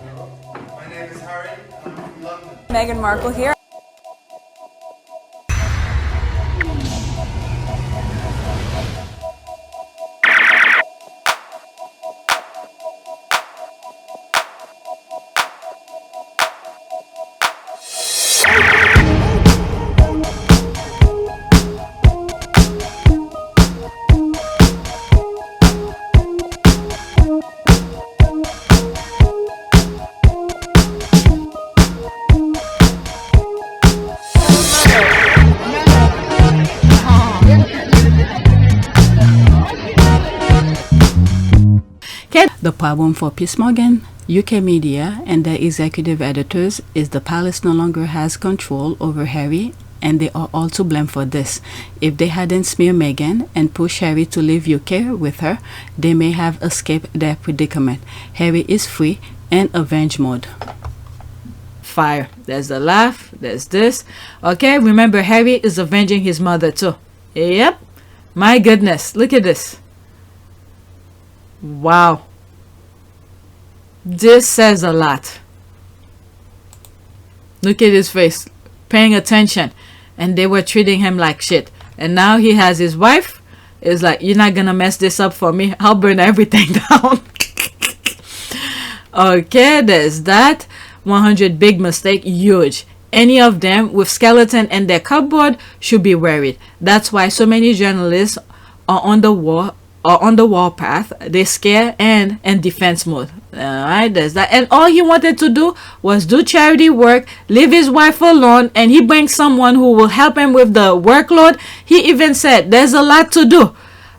My name is Harry, and I'm from London. Meghan Markle here. The problem for Piers Morgan, UK media, and their executive editors is the palace no longer has control over Harry, and they are all to blame for this. If they hadn't smeared Meghan and pushed Harry to leave UK with her, they may have escaped their predicament. Harry is free and avenge mode. Fire. There's the laugh. There's this. Okay, remember Harry is avenging his mother too. Yep. My goodness. Look at this. Wow. This says a lot. Look at his face, paying attention, and they were treating him like shit. And now he has his wife. It's like, you're not gonna mess this up for me. I'll burn everything down. Okay, there's that. 100 big mistake, huge. Any of them with skeleton in their cupboard should be worried. That's why so many journalists are on the warpath. They scare and in defense mode. Alright, there's that. And all he wanted to do was do charity work, leave his wife alone, and he brings someone who will help him with the workload. He even said there's a lot to do.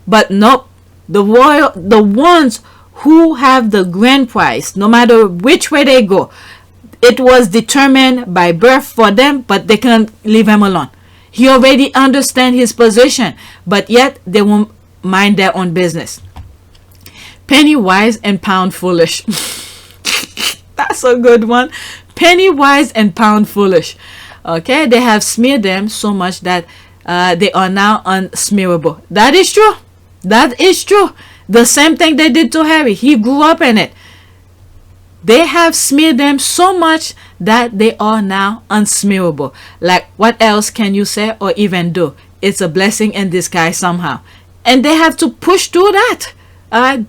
But nope, the ones who have the grand prize, no matter which way they go, it was determined by birth for them, but they can't leave him alone. He already understands his position, but yet they won't mind their own business. Penny wise and pound foolish. That's a good one. Penny wise and pound foolish. Okay, they have smeared them so much that they are now unsmearable. That is true. That is true. The same thing they did to Harry. He grew up in it. They have smeared them so much that they are now unsmearable. Like, what else can you say or even do? It's a blessing in disguise somehow. And they have to push through that.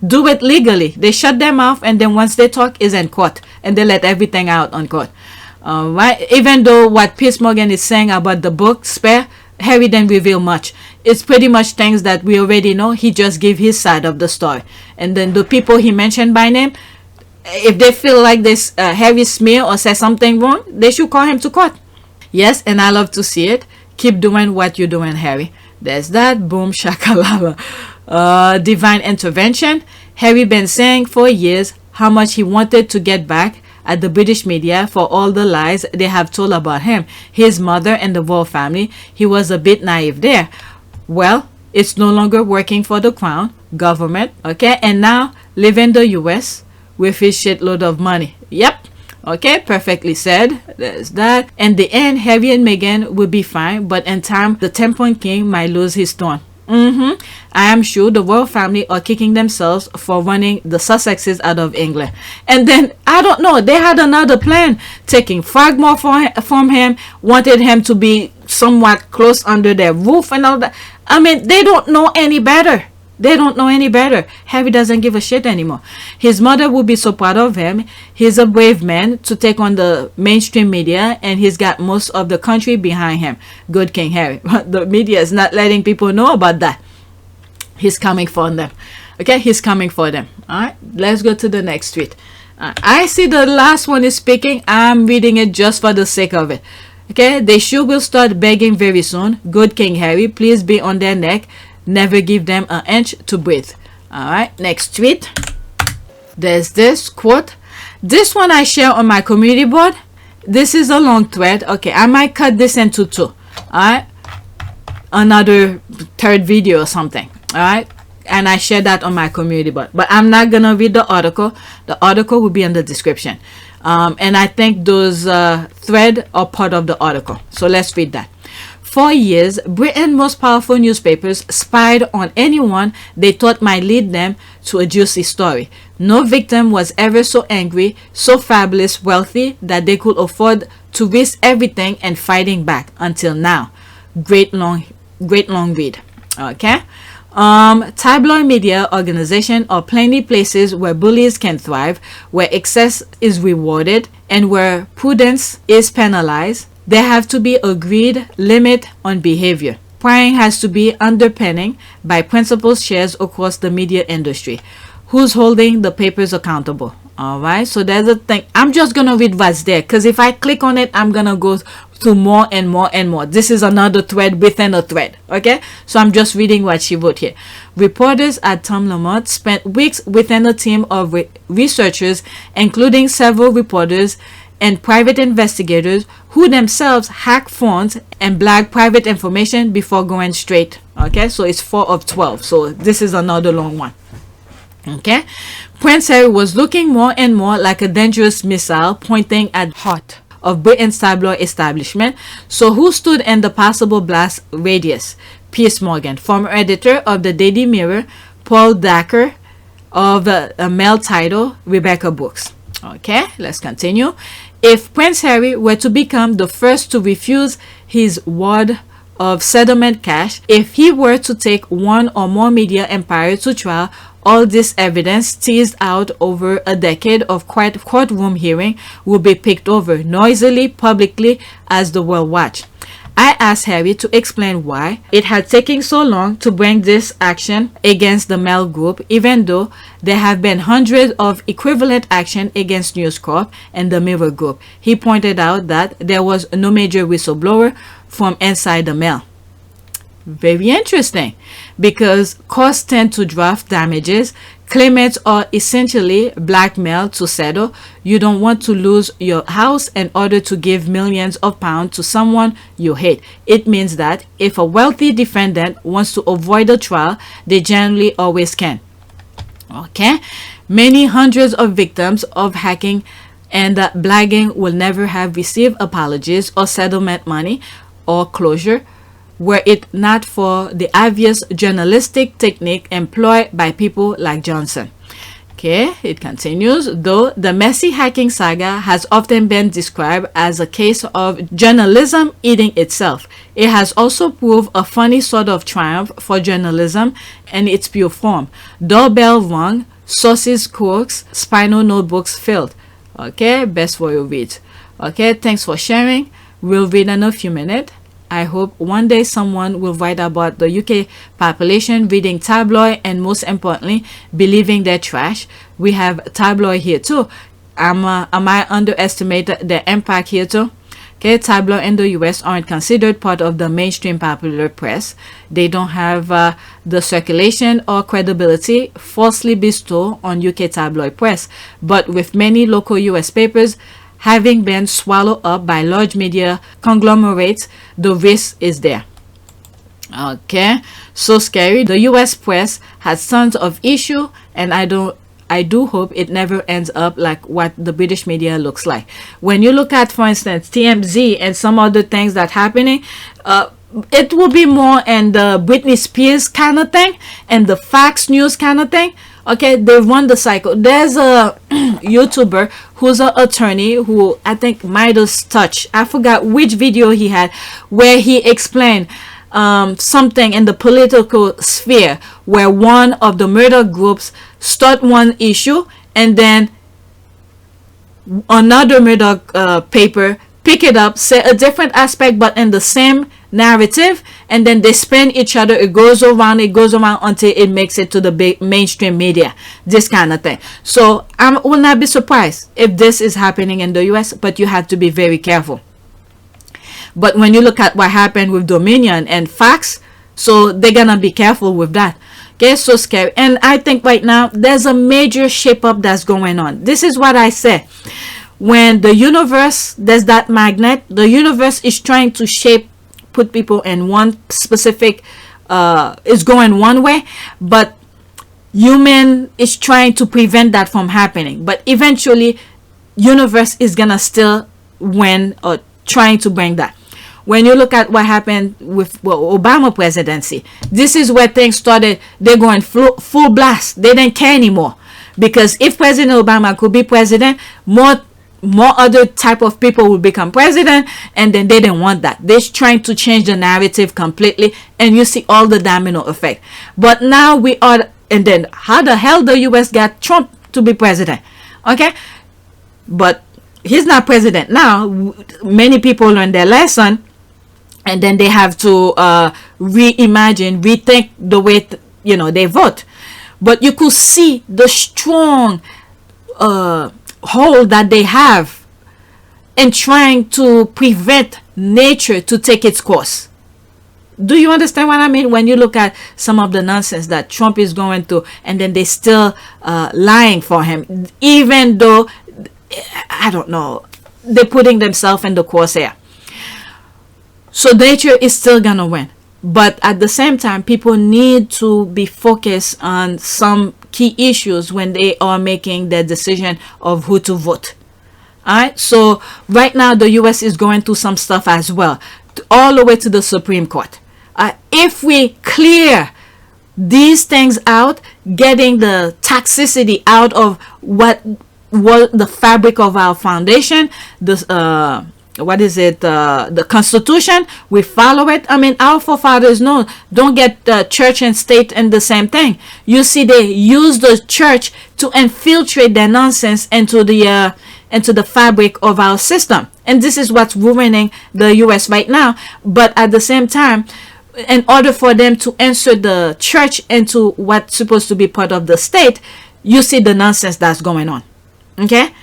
Do it legally. They shut their mouth, and then once they talk is in court, and they let everything out on court. Right? Even though what Piers Morgan is saying about the book Spare, Harry didn't reveal much. It's pretty much things that we already know. He just gave his side of the story. And then the people he mentioned by name, if they feel like this Harry smear or say something wrong, they should call him to court. Yes, and I love to see it. Keep doing what you're doing, Harry. There's that. Boom shakalala. Divine intervention. Harry been saying for years how much he wanted to get back at the British media for all the lies they have told about him, his mother, and the royal family. He was a bit naive there. Well, it's no longer working for the crown, government, okay? And now live in the US with his shitload of money. Yep. Okay, perfectly said. There's that. In the end, Harry and Meghan will be fine, but in time, the 10-point king might lose his throne. I am sure the royal family are kicking themselves for running the Sussexes out of England. And then, I don't know, they had another plan, taking Frogmore from him, wanted him to be somewhat close under their roof and all that. I mean, they don't know any better. They don't know any better. Harry doesn't give a shit anymore. His mother will be so proud of him. He's a brave man to take on the mainstream media, and he's got most of the country behind him. Good King Harry. The media is not letting people know about that. He's coming for them. Okay, he's coming for them. All right, let's go to the next tweet. I see the last one is speaking. I'm reading it just for the sake of it. Okay, they sure will start begging very soon. Good King Harry, please be on their neck. Never give them an inch to breathe. All right, next tweet. There's this quote. This one I share on my community board. This is a long thread. Okay, I might cut this into two. All right, another third video or something. All right, and I share that on my community board. But I'm not gonna read the article. The article will be in the description. And I think those thread are part of the article. So let's read that. For years, Britain's most powerful newspapers spied on anyone they thought might lead them to a juicy story. No victim was ever so angry, so fabulous wealthy that they could afford to risk everything and fighting back until now. Great long read. Okay. Tabloid media organization are plenty places where bullies can thrive, where excess is rewarded, and where prudence is penalized. There have to be agreed limit on behavior. Prying has to be underpinning by principles shares across the media industry. Who's holding the papers accountable? Alright, so there's a thing. I'm just gonna read what's there, because if I click on it, I'm gonna go through more and more and more. This is another thread within a thread. Okay, so I'm just reading what she wrote here. Reporters at Tom Lamont spent weeks within a team of researchers, including several reporters and private investigators who themselves hack phones and blag private information before going straight. Okay, so it's 4 of 12. So this is another long one. Okay, Prince Harry was looking more and more like a dangerous missile pointing at heart of Britain's tabloid establishment. So who stood in the possible blast radius? Piers Morgan, former editor of the Daily Mirror, Paul Dacker of a Mail title, Rebecca Brooks. Okay, let's continue. If Prince Harry were to become the first to refuse his wad of settlement cash, if he were to take one or more media empires to trial, all this evidence teased out over a decade of courtroom hearing will be picked over noisily publicly as the world watched. I asked Harry to explain why it had taken so long to bring this action against the Mail Group, even though there have been hundreds of equivalent action against News Corp and the Mirror Group. He pointed out that there was no major whistleblower from inside the Mail. Very interesting, because costs tend to draft damages. Claimants are essentially blackmailed to settle. You don't want to lose your house in order to give millions of pounds to someone you hate. It means that if a wealthy defendant wants to avoid a trial, they generally always can. Okay, many hundreds of victims of hacking and blagging will never have received apologies or settlement money or closure, were it not for the obvious journalistic technique employed by people like Johnson. Okay, it continues. Though the messy hacking saga has often been described as a case of journalism eating itself, it has also proved a funny sort of triumph for journalism in its pure form. Doorbell rung, sources quirks, spinal notebooks filled. Okay, best for your read. Okay, thanks for sharing. We'll read in a few minutes. I hope one day someone will write about the UK population reading tabloid and, most importantly, believing they're trash. We have tabloid here too. Am I underestimate the impact here too? Okay, tabloid in the US aren't considered part of the mainstream popular press. They don't have the circulation or credibility falsely bestowed on UK tabloid press. But with many local US papers having been swallowed up by large media conglomerates, the risk is there. Okay, so scary. The US press has tons of issue, and I do hope it never ends up like what the British media looks like. When you look at, for instance, TMZ and some other things that happening, it will be more in the Britney Spears kind of thing and the Fox News kind of thing. Okay, they run the cycle. There's a YouTuber who's an attorney who I think Midas touch. I forgot which video he had where he explained something in the political sphere where one of the murder groups start one issue and then another murder paper pick it up, say a different aspect but in the same narrative, and then they spin each other. It goes around until it makes it to the big mainstream media, this kind of thing. So I will not be surprised if this is happening in the US, but you have to be very careful. But when you look at what happened with Dominion and Fox, so they're gonna be careful with that. Okay, so scary. And I think right now there's a major shape up that's going on. This is what I say. When the universe, there's that magnet, the universe is trying to put people in one specific is going one way, but human is trying to prevent that from happening. But eventually universe is gonna still win or trying to bring that. when you look at what happened with Obama presidency, this is where things started. They're going full blast. They didn't care anymore, because if President Obama could be president, more other type of people will become president, and then they didn't want that. They're trying to change the narrative completely, and you see all the domino effect. But now we are, and then how the hell the US got Trump to be president? Okay, but he's not president now. Many people learn their lesson, and then they have to reimagine, rethink the way they vote. But you could see the strong hold that they have in trying to prevent nature to take its course. Do you understand what I mean? When you look at some of the nonsense that Trump is going through, and then they still lying for him, even though, I don't know, they're putting themselves in the crosshair. So nature is still gonna win. But at the same time, people need to be focused on some key issues when they are making their decision of who to vote. All right. So right now, the US is going through some stuff as well, all the way to the Supreme Court. If we clear these things out, getting the toxicity out of what the fabric of our foundation, the the Constitution, we follow it. I mean, our forefathers know, don't get church and state in the same thing. You see, they use the church to infiltrate their nonsense into the fabric of our system, and this is what's ruining the US right now. But at the same time, in order for them to insert the church into what's supposed to be part of the state, you see the nonsense that's going on. Okay,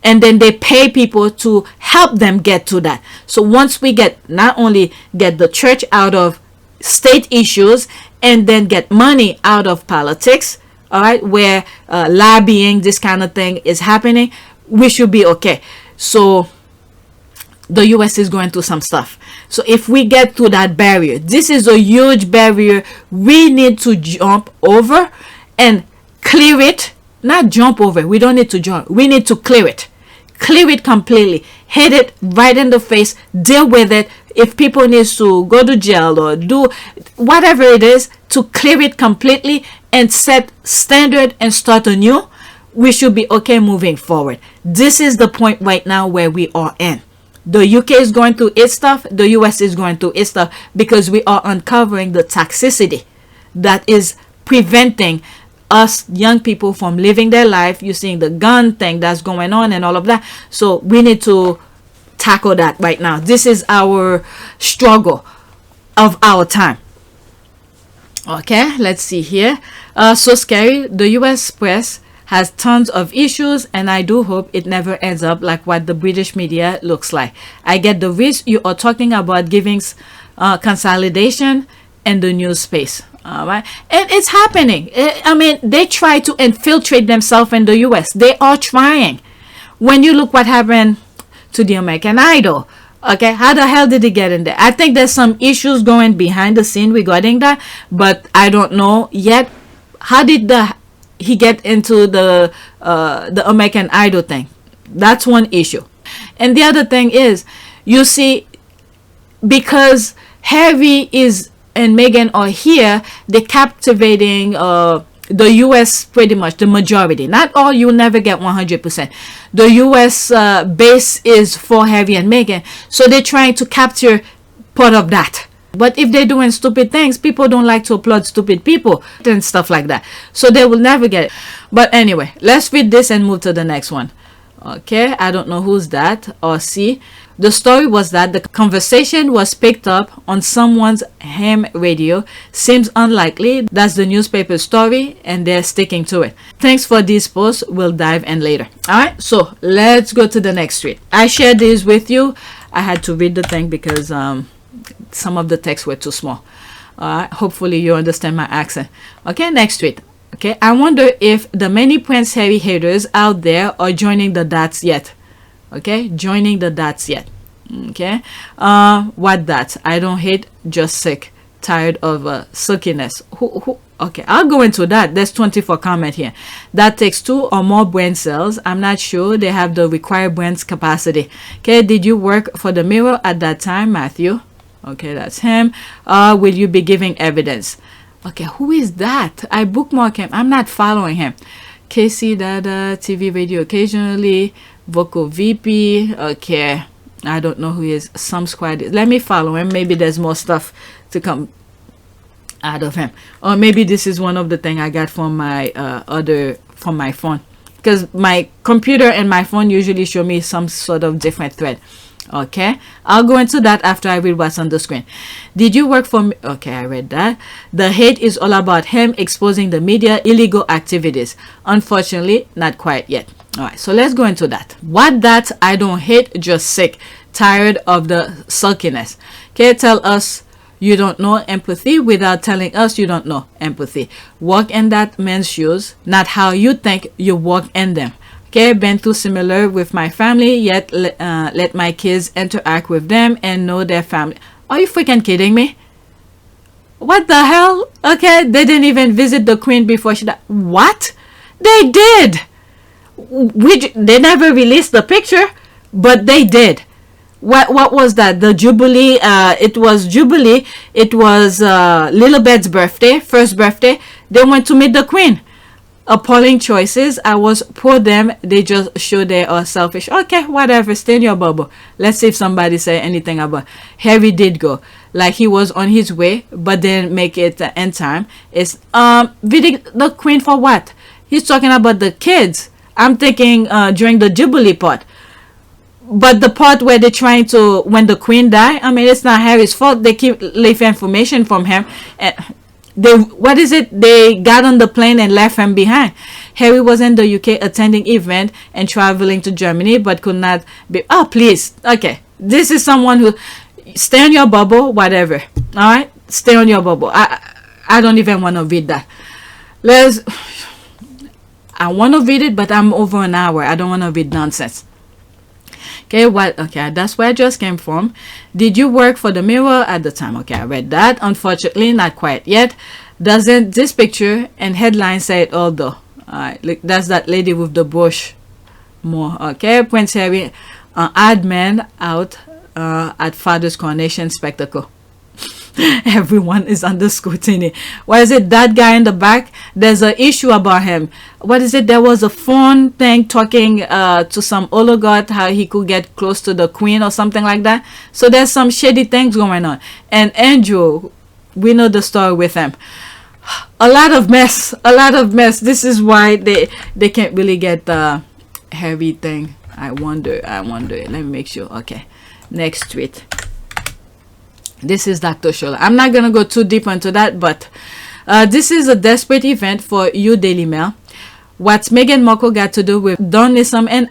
and then they pay people to help them get to that. So once we not only get the church out of state issues, and then get money out of politics, all right, where lobbying, this kind of thing is happening, we should be okay. So the US is going through some stuff. So if we get through that barrier, this is a huge barrier we need to jump over and clear it. Not jump over. We don't need to jump. We need to clear it. Clear it completely. Hit it right in the face. Deal with it. If people need to go to jail or do whatever it is to clear it completely and set standard and start anew, we should be okay moving forward. This is the point right now where we are in. The UK is going through its stuff. The US is going through its stuff, because we are uncovering the toxicity that is preventing us young people from living their life. You're seeing the gun thing that's going on and all of that. So we need to tackle that right now. This is our struggle of our time. Okay, let's see here. So scary. The US press has tons of issues, and I do hope it never ends up like what the British media looks like. I get the risk you are talking about, giving consolidation in the news space. All right, and it's happening. I mean, they try to infiltrate themselves in the US. They are trying. When you look what happened to the American Idol, okay, how the hell did he get in there? I think there's some issues going behind the scene regarding that, but I don't know yet. How did he get into the American Idol thing? That's one issue. And the other thing is, you see, because Harry and Meghan are here, they're captivating the US pretty much, the majority. Not all, you'll never get 100%. The US base is for Harry and Meghan, so they're trying to capture part of that. But if they're doing stupid things, people don't like to applaud stupid people and stuff like that, so they will never get it. But anyway, let's read this and move to the next one. Okay, I don't know who's that or see. The story was that the conversation was picked up on someone's ham radio. Seems unlikely. That's the newspaper story, and they're sticking to it. Thanks for these posts. We'll dive in later. All right, so let's go to the next tweet. I shared this with you. I had to read the thing because some of the text were too small. Hopefully you understand my accent. Okay, next tweet. Okay, I wonder if the many Prince Harry haters out there are joining the dots yet. Okay, joining the dots yet. Okay, what dots? I don't hate, just sick. tired of silkiness. Okay, I'll go into that. There's 24 comment here. That takes 2 or more brain cells. I'm not sure they have the required brain capacity. Okay, did you work for the Mirror at that time, Matthew? Okay, that's him. Will you be giving evidence? Okay, who is that? I bookmark him. I'm not following him. Casey Dada, TV radio occasionally, vocal VP. Okay, I don't know who he is. Some squad. Let me follow him. Maybe there's more stuff to come out of him, or maybe this is one of the thing I got from my from my phone, because my computer and my phone usually show me some sort of different thread. Okay, I'll go into that after I read what's on the screen. Did you work for me? Okay, I read that. The hate is all about him exposing the media illegal activities. Unfortunately, not quite yet. All right, so let's go into that. What that I don't hate, just sick, tired of the sulkiness. Okay, tell us you don't know empathy without telling us you don't know empathy. Walk in that man's shoes, not how you think you walk in them. Okay, been through similar with my family, yet let my kids interact with them and know their family. Are you freaking kidding me? What the hell? Okay, they didn't even visit the queen before she died. What? They did. They never released the picture, but they did. What was that? The Jubilee. It was Jubilee. It was Lilibet's birthday, first birthday. They went to meet the queen. Appalling choices. I was poor them. They just show they are selfish. Okay, whatever. Stay in your bubble. Let's see if somebody say anything about Harry did go. Like he was on his way, but didn't make it in time. It's visiting the queen for what? He's talking about the kids. I'm thinking during the Jubilee part. But the part where they're trying to, when the queen died, I mean, it's not Harry's fault. They keep leaving information from him. And what is it? They got on the plane and left him behind. Harry was in the UK attending event and traveling to Germany, but could not be. Oh, please. Okay. This is someone who, stay on your bubble, whatever. All right. Stay on your bubble. I don't even want to read that. I want to read it, but I'm over an hour. I don't want to read nonsense. Okay, okay, that's where I just came from. Did you work for the Mirror at the time? Okay, I read that. Unfortunately, not quite yet. Doesn't this picture and headline say it all though? Alright, look, that's that lady with the bush. More. Okay, Prince Harry, odd man out at father's coronation spectacle. Everyone is under scrutiny. Why is it that guy in the back? There's an issue about him. What is it? There was a phone thing talking to some oligarch how he could get close to the queen or something like that. So there's some shady things going on. And Andrew, we know the story with him. A lot of mess. A lot of mess. This is why they can't really get the heavy thing. I wonder. Let me make sure. Okay. Next tweet. This is Dr. Shola. I'm not going to go too deep into that, but this is a desperate event for you, Daily Mail. What's Meghan Markle got to do with Don Newsom and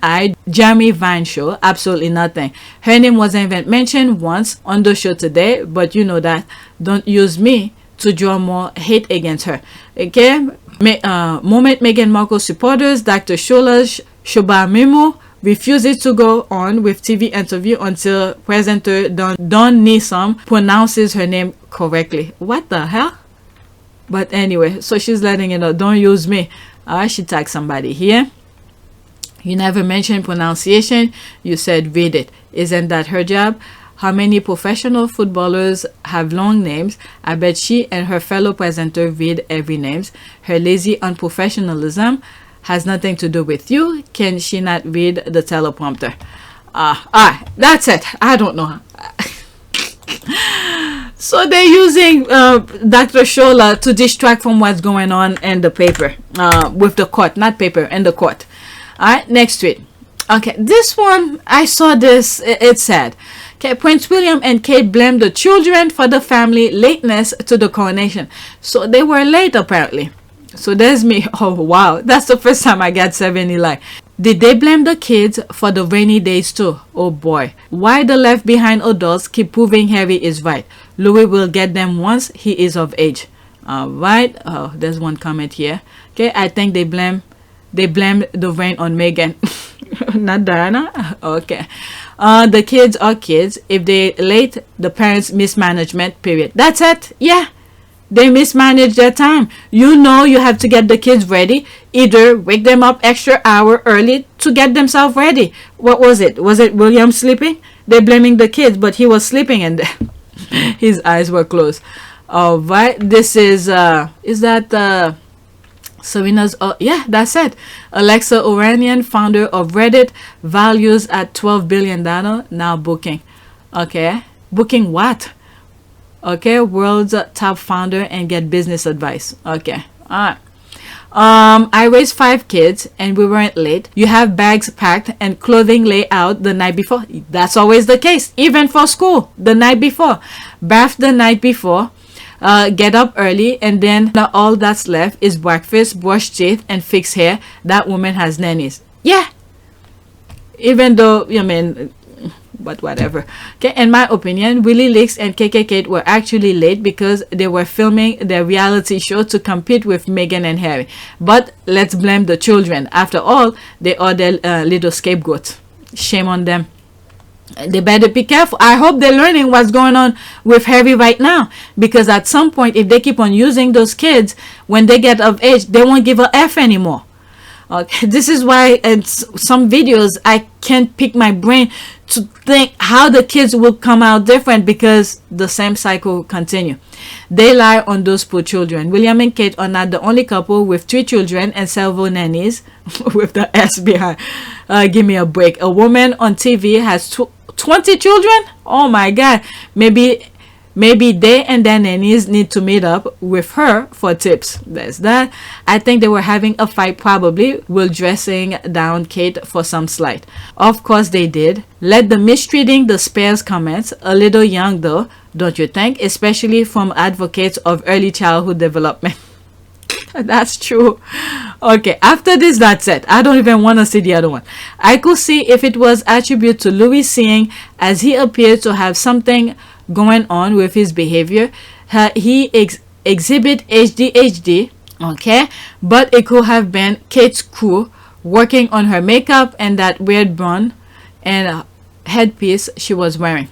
Jeremy Vine show? Absolutely nothing. Her name wasn't even mentioned once on the show today, but you know that. Don't use me to draw more hate against her. Okay? Moment Meghan Markle supporters, Dr. Shola's Shobamimu refuses to go on with TV interview until presenter Don Newsom pronounces her name correctly. What the hell? But anyway, so she's letting you know, don't use me. She tagged somebody here. You never mentioned pronunciation. You said read it. Isn't that her job? How many professional footballers have long names? I bet she and her fellow presenter read every names. Her lazy unprofessionalism has nothing to do with you. Can she not read the teleprompter? That's it. I don't know. So they're using Dr. Shola to distract from what's going on in the paper, with the court, not paper, in the court. All right, next tweet. Okay, this one, I saw this, it's sad. Okay, Prince William and Kate blamed the children for the family lateness to the coronation. So they were late apparently. So there's me. Oh wow, that's the first time I got 70 like. Did they blame the kids for the rainy days too? Oh boy. Why the left behind adults keep proving Harry is right? Louis will get them once he is of age. Alright. Oh, there's one comment here. Okay, I think they blame the rain on Meghan. Not Diana. Okay. The kids are kids. If they late, the parents mismanagement, period. That's it. Yeah, they mismanage their time. You know, you have to get the kids ready. Either wake them up extra hour early to get themselves ready. What was it? Was it William sleeping? They're blaming the kids, but he was sleeping and his eyes were closed. All right, this is that Serena's, yeah, that's it. Alexa Oranian, founder of Reddit, values at $12 billion, now booking. Okay, booking what? Okay, world's top founder and get business advice. Okay, all right. I raised 5 kids and we weren't late. You have bags packed and clothing laid out the night before. That's always the case, even for school, the night before. Bath the night before. Get up early, and then all that's left is breakfast, brush teeth, and fix hair. That woman has nannies. Yeah. Even though, I mean, but whatever. Okay, in my opinion, Willie Leaks and KK Kate were actually late because they were filming their reality show to compete with Meghan and Harry. But let's blame the children. After all, they are their little scapegoats. Shame on them. They better be careful. I hope they're learning what's going on with Harry right now, because at some point, if they keep on using those kids when they get of age, they won't give a F anymore. Okay, this is why in some videos I can't pick my brain to think how the kids will come out different, because the same cycle will continue. They lie on those poor children. William and Kate are not the only couple with 3 children and several nannies with the S behind. Give me a break. A woman on TV has 20 children. Oh my God. Maybe they and their nannies need to meet up with her for tips. There's that. I think they were having a fight, probably, while dressing down Kate for some slight. Of course they did. Let the mistreating the spares comments. A little young though, don't you think? Especially from advocates of early childhood development. That's true. Okay, after this, that's it. I don't even want to see the other one. I could see if it was attributed to Louis seeing as he appeared to have something going on with his behavior. He exhibit ADHD, okay, but it could have been Kate's crew working on her makeup and that weird bun and headpiece she was wearing.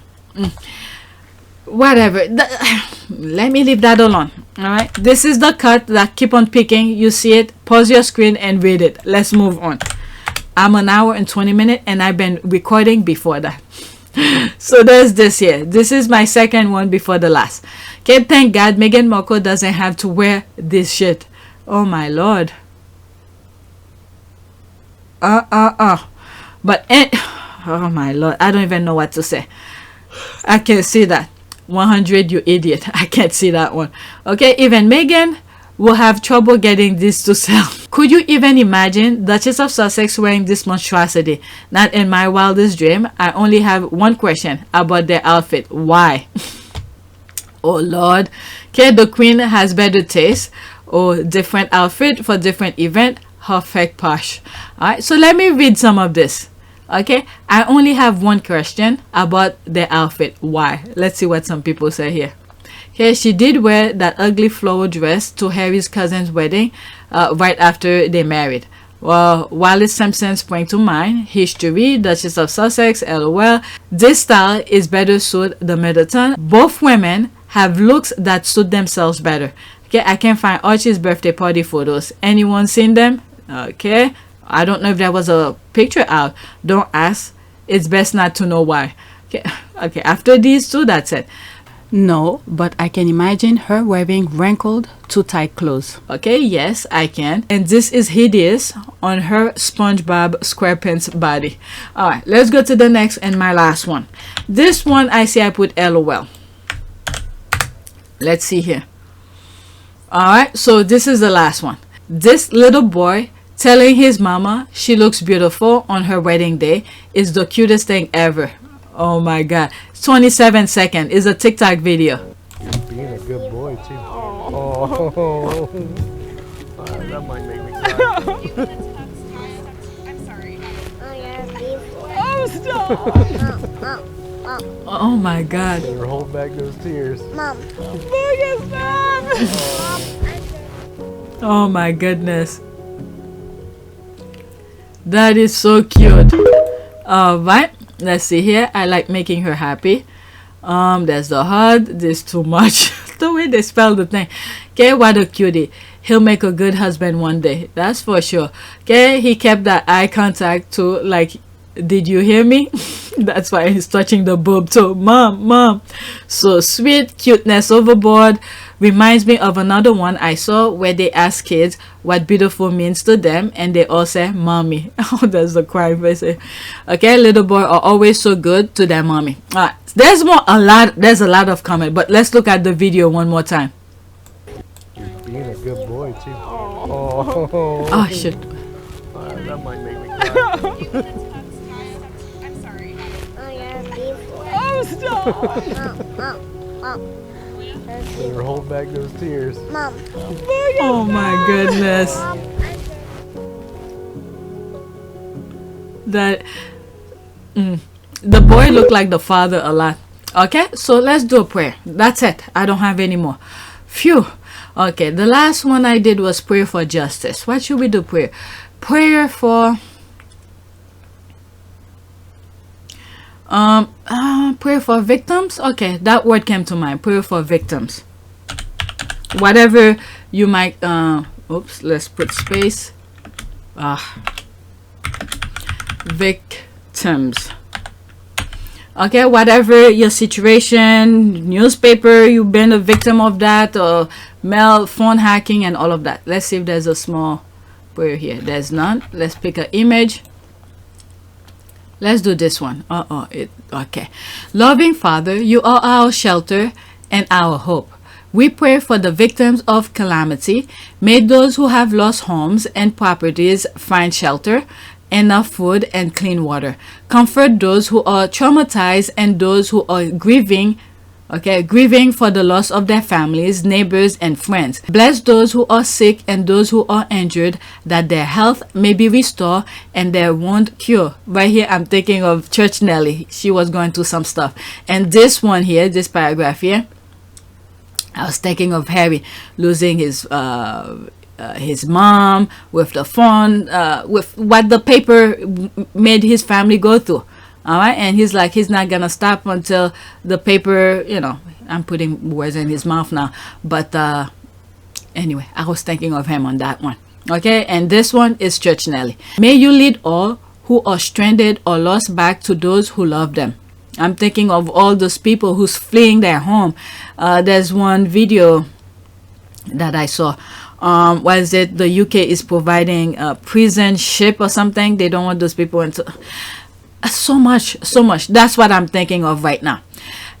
Whatever. Let me leave that alone. All right, this is the cut that keep on picking. You see it, pause your screen and read it. Let's move on. I'm an hour and 20 minutes and I've been recording before that. So there's this here. This is my second one before the last. Okay, thank God Meghan Markle doesn't have to wear this shit. Oh my Lord. But oh my Lord, I don't even know what to say. I can't see that. 100, you idiot. I can't see that one. Okay, even Meghan will have trouble getting this to sell. Could you even imagine Duchess of Sussex wearing this monstrosity? Not in my wildest dream. I only have one question about their outfit. Why? Oh Lord. Okay, the Queen has better taste. Or different outfit for different event. Her fake posh. Alright, so let me read some of this. Okay, I only have one question about their outfit. Why? Let's see what some people say here. Okay, she did wear that ugly floral dress to Harry's cousin's wedding right after they married. Well, Wallis Simpson sprang to mind. History, Duchess of Sussex, LOL. This style is better suit the Middleton. Both women have looks that suit themselves better. Okay, I can't find Archie's birthday party photos. Anyone seen them? Okay, I don't know if there was a picture out. Don't ask. It's best not to know why. Okay, after these two, that's it. No, but I can imagine her wearing wrinkled, too tight clothes. Okay, yes, I can. And this is hideous on her SpongeBob SquarePants body. Alright, let's go to the next and my last one. This one, I see I put LOL. Let's see here. Alright, so this is the last one. This little boy telling his mama she looks beautiful on her wedding day is the cutest thing ever. Oh my God. 27 seconds is a TikTok video. Being a good boy too. Oh, that might make me cry. I'm sorry. Oh, stop. Oh my God. Better hold back those tears. Mom. Oh my goodness. That is so cute. Alright. Let's see here. I like making her happy. There's the heart. There's too much. The way they spell the thing. Okay, what a cutie. He'll make a good husband one day. That's for sure. Okay, he kept that eye contact too. Like, did you hear me? That's why he's touching the boob too. Mom. So sweet. Cuteness overboard. Reminds me of another one I saw where they ask kids what beautiful means to them, and they all say mommy. Oh, that's the crying face. Okay, little boy are always so good to their mommy. Alright, there's a lot of comment, but let's look at the video one more time. You're being a good boy too. Oh Shit. That might make me cry. I'm sorry. Oh, stop. Better hold back those tears. Oh my goodness. That the boy looked like the father a lot. Okay, so let's do a prayer. That's it. I don't have any more. Phew. Okay, the last one I did was prayer for justice. What should we do? Prayer for prayer for victims. Okay, that word came to mind. Prayer for victims. Whatever you might oops, let's put space. Victims. Okay, whatever your situation, newspaper, you've been a victim of that, or mail, phone hacking, and all of that. Let's see if there's a small prayer here. There's none. Let's pick an image. Let's do this one. Okay. Loving Father, you are our shelter and our hope. We pray for the victims of calamity. May those who have lost homes and properties find shelter, enough food, and clean water. Comfort those who are traumatized and those who are grieving for the loss of their families, neighbors, and friends. Bless those who are sick and those who are injured, that their health may be restored and their wound cured. Right here, I'm thinking of Church Nelly. She was going through some stuff. And this one here, this paragraph here, I was thinking of Harry losing his mom with the phone, with what the paper made his family go through. All right, and he's like, he's not gonna stop until the paper, I'm putting words in his mouth now, but anyway, I was thinking of him on that one. Okay, and this one is Church Nelly. May you lead all who are stranded or lost back to those who love them. I'm thinking of all those people who's fleeing their home. There's one video that I saw. Was it the UK is providing a prison ship or something? They don't want those people into. So much. That's what I'm thinking of right now.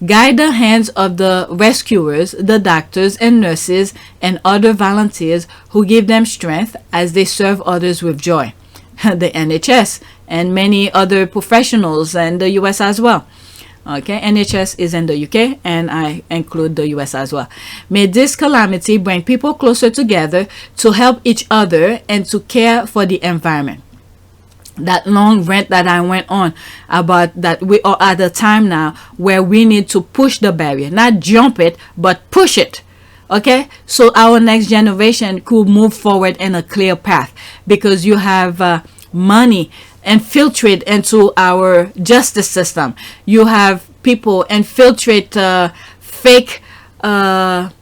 Guide the hands of the rescuers, the doctors and nurses, and other volunteers who give them strength as they serve others with joy. The NHS and many other professionals in the US as well. Okay, NHS is in the UK and I include the US as well. May this calamity bring people closer together to help each other and to care for the environment. That long rant that I went on about that, we are at a time now where we need to push the barrier, not jump it, but push it. Okay, so our next generation could move forward in a clear path, because you have money infiltrate into our justice system. You have people infiltrate fake not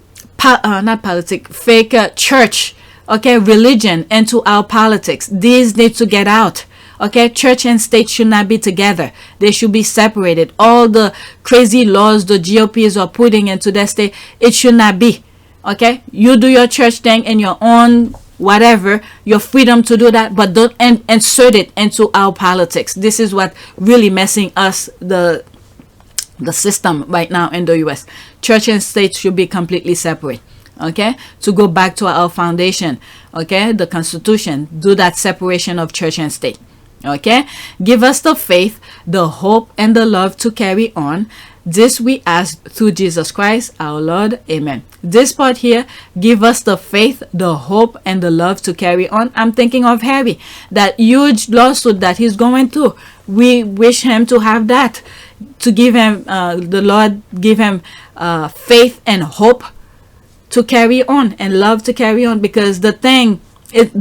politics, fake church, okay, religion into our politics. These need to get out. Okay, church and state should not be together. They should be separated. All the crazy laws the GOPs are putting into their state, it should not be. Okay, you do your church thing in your own whatever, your freedom to do that, but don't insert it into our politics. This is what really messing us the system right now in the US. Church and state should be completely separate. Okay, to go back to our foundation, okay, the Constitution, do that separation of church and state. Okay, give us the faith, the hope, and the love to carry on. This we ask through Jesus Christ our Lord. Amen. This part here, give us the faith, the hope, and the love to carry on. I'm thinking of Harry, that huge lawsuit that he's going through. We wish him to have that, to give him the Lord give him faith and hope to carry on, and love to carry on, because the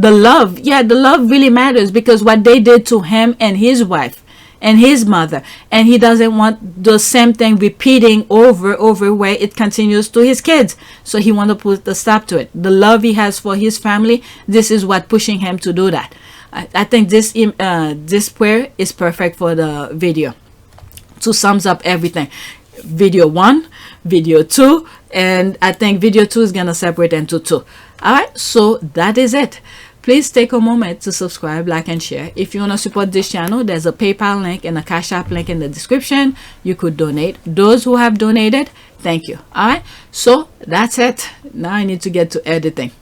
love really matters, because what they did to him and his wife and his mother, and he doesn't want the same thing repeating over where it continues to his kids. So he want to put a stop to it. The love he has for his family, this is what pushing him to do that. I think this prayer is perfect for the video to sums up everything. Video 1, video 2, and I think video 2 is gonna separate into 2. Alright, so that is it. Please take a moment to subscribe, like, and share. If you want to support this channel, there's a PayPal link and a Cash App link in the description. You could donate. Those who have donated, thank you. Alright, so that's it. Now I need to get to editing.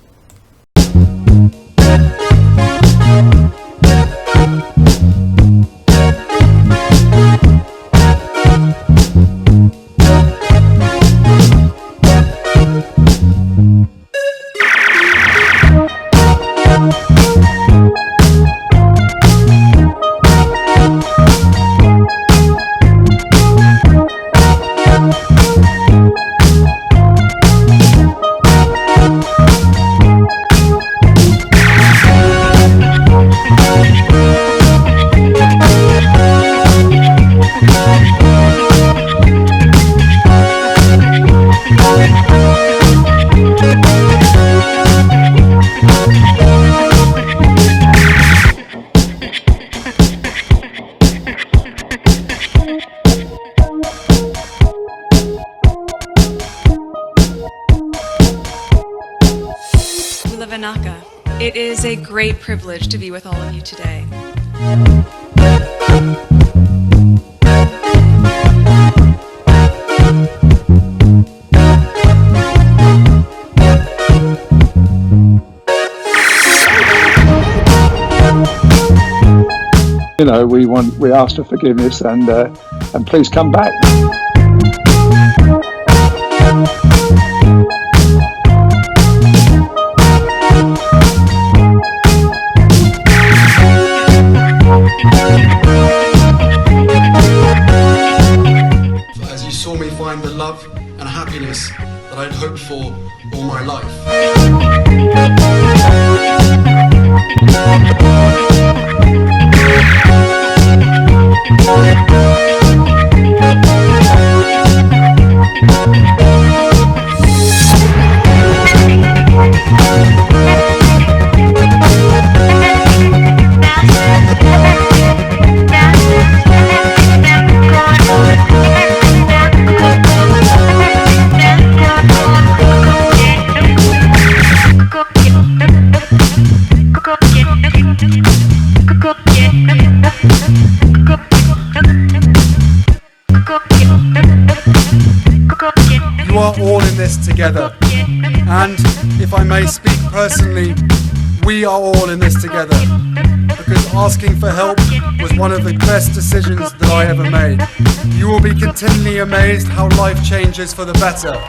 It is a great privilege to be with all of you today. You know, we ask for forgiveness and please come back. As you saw me find the love and happiness that I'd hoped for all my life. You are all in this together, and if I may speak personally, we are all in this together, because asking for help was one of the best decisions that I ever made. You will be continually amazed how life changes for the better.